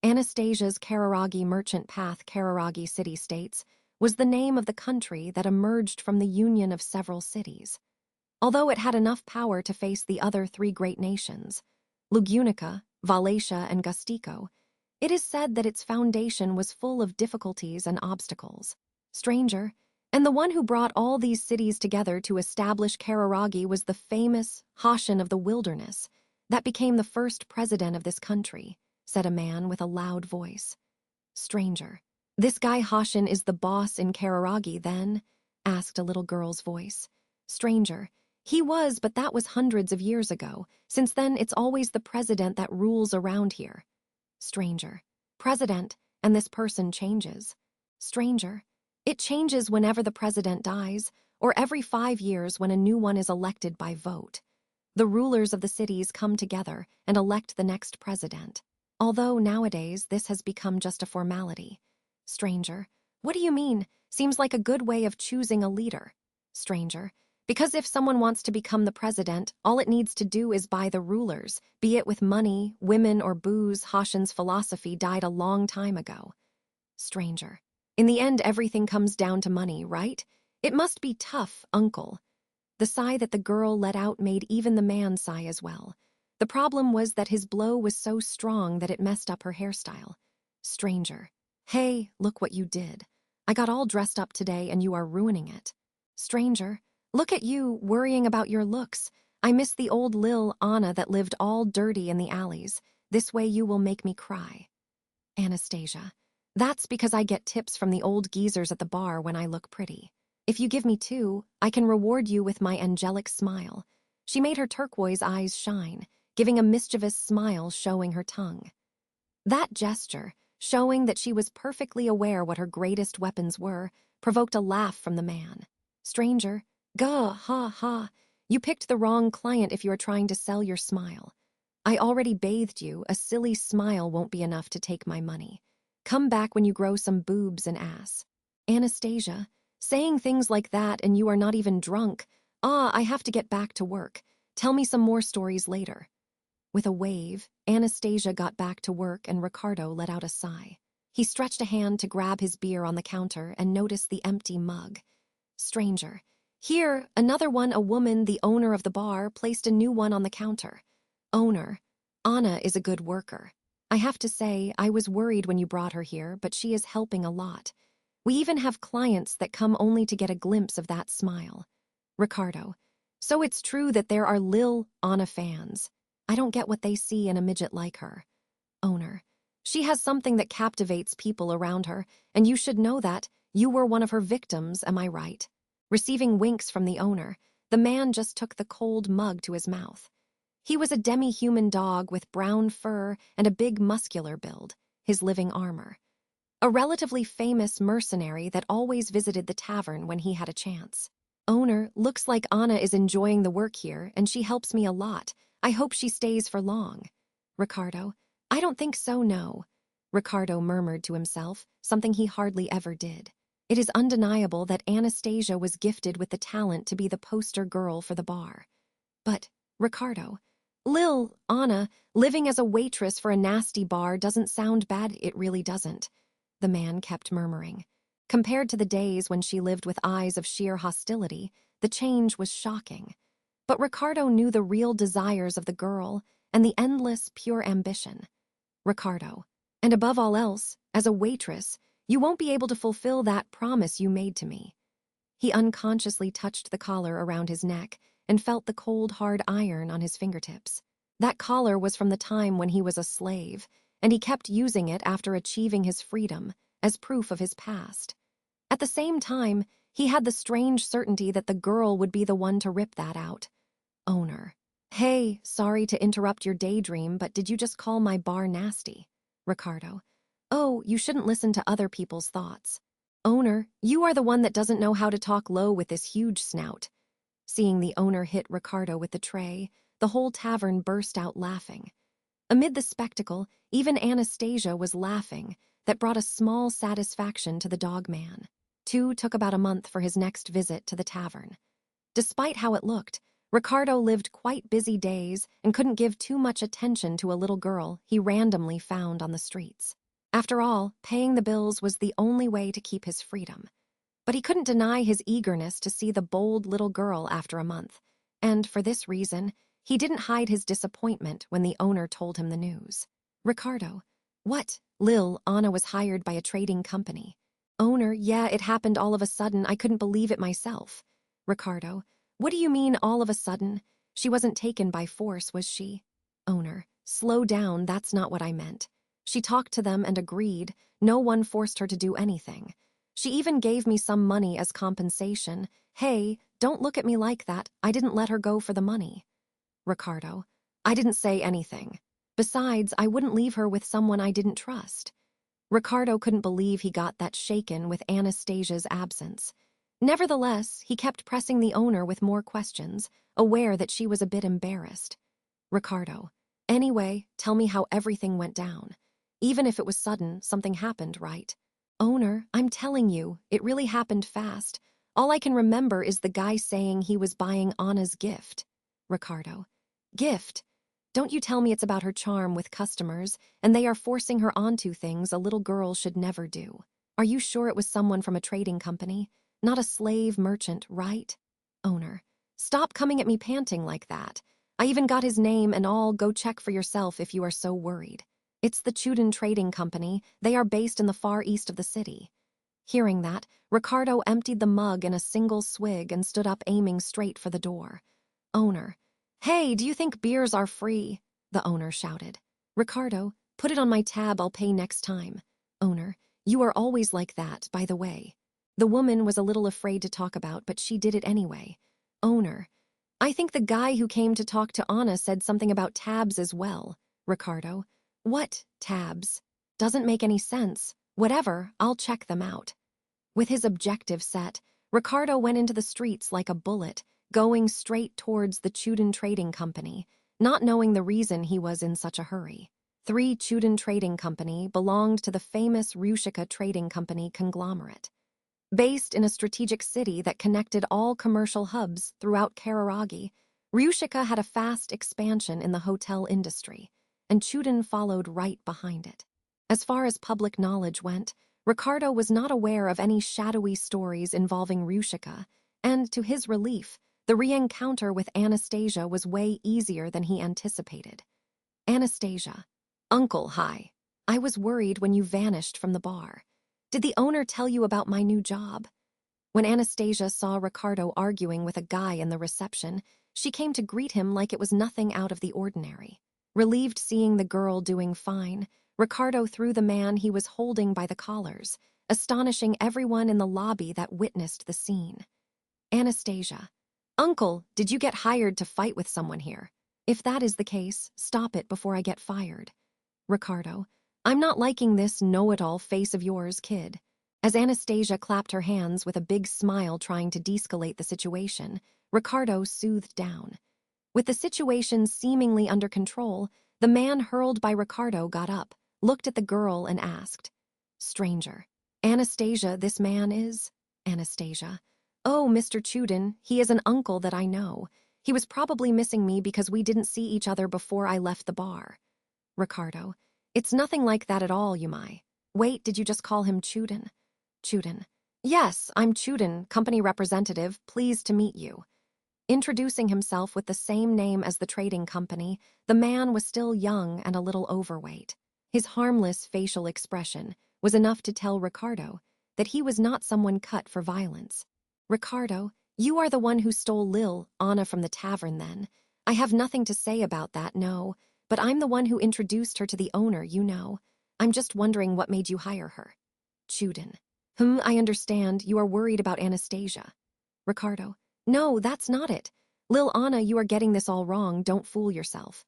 Anastasia's Kararagi merchant path, Kararagi city-states, was the name of the country that emerged from the union of several cities. Although it had enough power to face the other three great nations, Lugunica, Wallachia, and Gustico, it is said that its foundation was full of difficulties and obstacles. Stranger, and the one who brought all these cities together to establish Kararagi was the famous Hashan of the Wilderness that became the first president of this country, said a man with a loud voice. Stranger, this guy Hashan is the boss in Kararagi, then? Asked a little girl's voice. Stranger, he was, but that was hundreds of years ago. Since then, it's always the president that rules around here. Stranger, president, and this person changes. Stranger, it changes whenever the president dies, or every 5 years when a new one is elected by vote. The rulers of the cities come together and elect the next president. Although nowadays this has become just a formality. Stranger, what do you mean? Seems like a good way of choosing a leader. Stranger, because if someone wants to become the president, all it needs to do is buy the rulers, be it with money, women, or booze. Hashan's philosophy died a long time ago. Stranger, in the end everything comes down to money, right? It must be tough, uncle. The sigh that the girl let out made even the man sigh as well. The problem was that his blow was so strong that it messed up her hairstyle. Stranger, hey, look what you did. I got all dressed up today and you are ruining it. Stranger, look at you, worrying about your looks. I miss the old Lil Anna that lived all dirty in the alleys. This way you will make me cry. Anastasia, that's because I get tips from the old geezers at the bar when I look pretty. If you give me 2, I can reward you with my angelic smile. She made her turquoise eyes shine, giving a mischievous smile showing her tongue. That gesture, showing that she was perfectly aware what her greatest weapons were, provoked a laugh from the man. Stranger, gah, ha, ha. You picked the wrong client if you are trying to sell your smile. I already bathed you. A silly smile won't be enough to take my money. Come back when you grow some boobs and ass. Anastasia, saying things like that and you are not even drunk. I have to get back to work. Tell me some more stories later. With a wave, Anastasia got back to work and Ricardo let out a sigh. He stretched a hand to grab his beer on the counter and noticed the empty mug. Stranger, here, another one. A woman, the owner of the bar, placed a new one on the counter. Owner, Anna is a good worker. I have to say, I was worried when you brought her here, but she is helping a lot. We even have clients that come only to get a glimpse of that smile. Ricardo, so it's true that there are Lil Anna fans. I don't get what they see in a midget like her. Owner, she has something that captivates people around her, and you should know that. You were one of her victims, am I right? Receiving winks from the owner, the man just took the cold mug to his mouth. He was a demi-human dog with brown fur and a big muscular build, his living armor. A relatively famous mercenary that always visited the tavern when he had a chance. Owner, looks like Anna is enjoying the work here, and she helps me a lot. I hope she stays for long. Ricardo, I don't think so, no. Ricardo murmured to himself, something he hardly ever did. It is undeniable that Anastasia was gifted with the talent to be the poster girl for the bar. But, Ricardo, Lil Anna, living as a waitress for a nasty bar doesn't sound bad. It really doesn't. The man kept murmuring. Compared to the days when she lived with eyes of sheer hostility, the change was shocking. But Ricardo knew the real desires of the girl and the endless, pure ambition. Ricardo, and above all else, as a waitress, you won't be able to fulfill that promise you made to me. He unconsciously touched the collar around his neck and felt the cold, hard iron on his fingertips. That collar was from the time when he was a slave, and he kept using it after achieving his freedom as proof of his past. At the same time, he had the strange certainty that the girl would be the one to rip that out. Owner, hey, sorry to interrupt your daydream, but did you just call my bar nasty? Ricardo, oh, you shouldn't listen to other people's thoughts. Owner, you are the one that doesn't know how to talk low with this huge snout. Seeing the owner hit Ricardo with the tray, the whole tavern burst out laughing. Amid the spectacle, even Anastasia was laughing. That brought a small satisfaction to the dog man. Took about a month for his next visit to the tavern. Despite how it looked, Ricardo lived quite busy days and couldn't give too much attention to a little girl he randomly found on the streets. After all, paying the bills was the only way to keep his freedom. But he couldn't deny his eagerness to see the bold little girl after a month, and for this reason, he didn't hide his disappointment when the owner told him the news. Ricardo, what? Lil, Anna was hired by a trading company. Owner, yeah, it happened all of a sudden, I couldn't believe it myself. Ricardo, what do you mean all of a sudden? She wasn't taken by force, was she? Owner, slow down, that's not what I meant. She talked to them and agreed, no one forced her to do anything. She even gave me some money as compensation. Hey, don't look at me like that, I didn't let her go for the money. Ricardo, I didn't say anything. Besides, I wouldn't leave her with someone I didn't trust. Ricardo couldn't believe he got that shaken with Anastasia's absence. Nevertheless, he kept pressing the owner with more questions, aware that she was a bit embarrassed. Ricardo, anyway, tell me how everything went down. Even if it was sudden, something happened, right? Owner, I'm telling you, it really happened fast. All I can remember is the guy saying he was buying Anna's gift. Ricardo, gift? Don't you tell me it's about her charm with customers, and they are forcing her onto things a little girl should never do. Are you sure it was someone from a trading company? Not a slave merchant, right? Owner, stop coming at me panting like that. I even got his name and all, go check for yourself if you are so worried. It's the Chuden Trading Company, they are based in the far east of the city. Hearing that, Ricardo emptied the mug in a single swig and stood up aiming straight for the door. Owner, hey, do you think beers are free? The owner shouted. Ricardo, put it on my tab, I'll pay next time. Owner, you are always like that, by the way. The woman was a little afraid to talk about, but she did it anyway. Owner, I think the guy who came to talk to Anna said something about tabs as well. Ricardo, what, tabs? Doesn't make any sense. Whatever, I'll check them out. With his objective set, Ricardo went into the streets like a bullet, going straight towards the Chuden Trading Company, not knowing the reason he was in such a hurry. 3 Chuden Trading Company belonged to the famous Rushika Trading Company conglomerate. Based in a strategic city that connected all commercial hubs throughout Kararagi, Rushika had a fast expansion in the hotel industry, and Chuden followed right behind it. As far as public knowledge went, Ricardo was not aware of any shadowy stories involving Rushika, and to his relief, the re-encounter with Anastasia was way easier than he anticipated. Anastasia, Uncle, hi. I was worried when you vanished from the bar. Did the owner tell you about my new job? When Anastasia saw Ricardo arguing with a guy in the reception, she came to greet him like it was nothing out of the ordinary. Relieved seeing the girl doing fine, Ricardo threw the man he was holding by the collars, astonishing everyone in the lobby that witnessed the scene. Anastasia, Uncle, did you get hired to fight with someone here? If that is the case, stop it before I get fired. Ricardo, I'm not liking this know-it-all face of yours, kid. As Anastasia clapped her hands with a big smile trying to de-escalate the situation, Ricardo soothed down. With the situation seemingly under control, the man hurled by Ricardo got up, looked at the girl and asked, Stranger, Anastasia, this man is? Anastasia, oh, Mr. Chuden, he is an uncle that I know. He was probably missing me because we didn't see each other before I left the bar. Ricardo, it's nothing like that at all, Yumai. Wait, did you just call him Chuden? Chuden, yes, I'm Chuden, company representative, pleased to meet you. Introducing himself with the same name as the trading company, the man was still young and a little overweight. His harmless facial expression was enough to tell Ricardo that he was not someone cut for violence. Ricardo, you are the one who stole Lil, Anna from the tavern then. I have nothing to say about that, no, but I'm the one who introduced her to the owner, you know. I'm just wondering what made you hire her. Chuden, I understand, you are worried about Anastasia. Ricardo, no, that's not it. Lil Anna, you are getting this all wrong, don't fool yourself.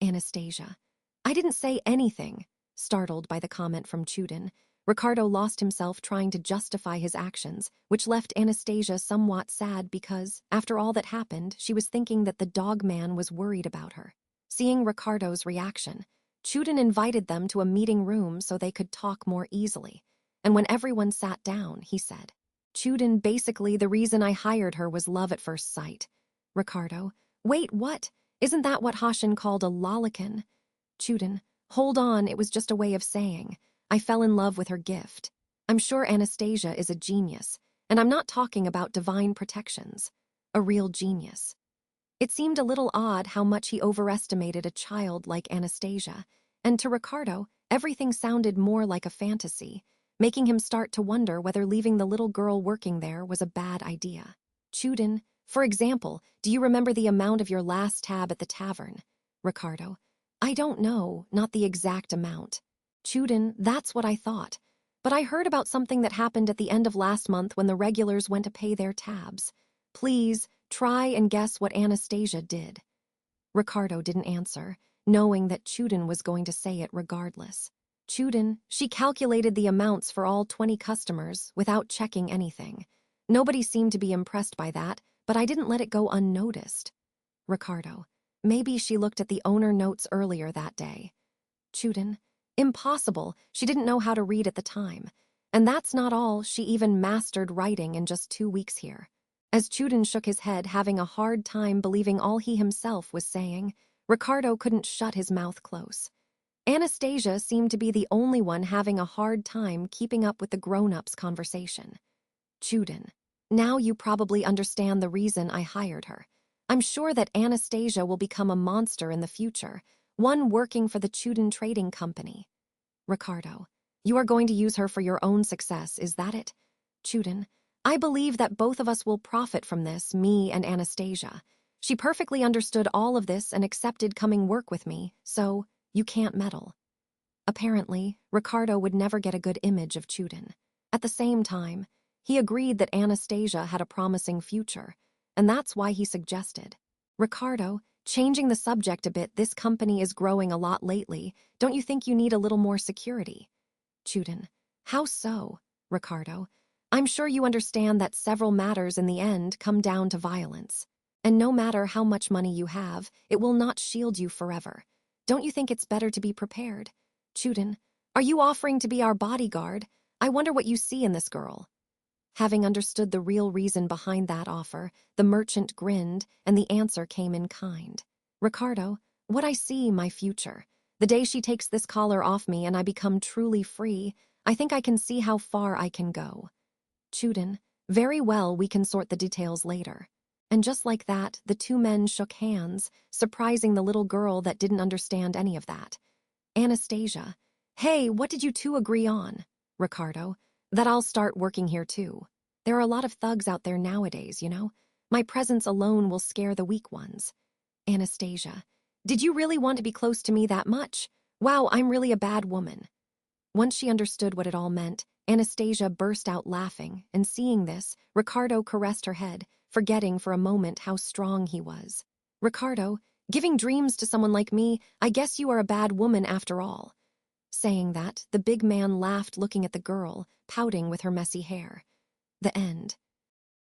Anastasia, I didn't say anything. Startled by the comment from Chuden, Ricardo lost himself trying to justify his actions, which left Anastasia somewhat sad because, after all that happened, she was thinking that the dog man was worried about her. Seeing Ricardo's reaction, Chuden invited them to a meeting room so they could talk more easily, and when everyone sat down, he said, Chuden, basically the reason I hired her was love at first sight. Ricardo. Wait, what? Isn't that what Hashin called a lolican? Chuden. Hold on, it was just a way of saying. I fell in love with her gift. I'm sure Anastasia is a genius, and I'm not talking about divine protections. A real genius. It seemed a little odd how much he overestimated a child like Anastasia, and to Ricardo, everything sounded more like a fantasy, making him start to wonder whether leaving the little girl working there was a bad idea. Chuden, for example, do you remember the amount of your last tab at the tavern? Ricardo. I don't know, not the exact amount. Chuden, that's what I thought. But I heard about something that happened at the end of last month when the regulars went to pay their tabs. Please, try and guess what Anastasia did. Ricardo didn't answer, knowing that Chuden was going to say it regardless. Chuden, she calculated the amounts for all 20 customers without checking anything. Nobody seemed to be impressed by that, but I didn't let it go unnoticed. Ricardo, maybe she looked at the owner notes earlier that day. Chuden, impossible, she didn't know how to read at the time. And that's not all, she even mastered writing in just 2 weeks here. As Chuden shook his head, having a hard time believing all he himself was saying, Ricardo couldn't shut his mouth close. Anastasia seemed to be the only one having a hard time keeping up with the grown-ups' conversation. Chuden, now you probably understand the reason I hired her. I'm sure that Anastasia will become a monster in the future, one working for the Chuden Trading Company. Ricardo, you are going to use her for your own success, is that it? Chuden, I believe that both of us will profit from this, me and Anastasia. She perfectly understood all of this and accepted coming work with me, so you can't meddle. Apparently, Ricardo would never get a good image of Chuden. At the same time, he agreed that Anastasia had a promising future, and that's why he suggested, Ricardo, changing the subject a bit, this company is growing a lot lately. Don't you think you need a little more security? Chuden, how so? Ricardo, I'm sure you understand that several matters in the end come down to violence. And no matter how much money you have, it will not shield you forever. Don't you think it's better to be prepared? Chuden, are you offering to be our bodyguard? I wonder what you see in this girl. Having understood the real reason behind that offer, the merchant grinned, and the answer came in kind. Ricardo, what I see, my future. The day she takes this collar off me and I become truly free, I think I can see how far I can go. Chuden, very well, we can sort the details later. And just like that, the two men shook hands, surprising the little girl that didn't understand any of that. Anastasia, hey, what did you two agree on? Ricardo, that I'll start working here too. There are a lot of thugs out there nowadays, you know? My presence alone will scare the weak ones. Anastasia, did you really want to be close to me that much? Wow, I'm really a bad woman. Once she understood what it all meant, Anastasia burst out laughing, and seeing this, Ricardo caressed her head, forgetting for a moment how strong he was. Ricardo, giving dreams to someone like me, I guess you are a bad woman after all. Saying that, the big man laughed, looking at the girl, pouting with her messy hair. The end.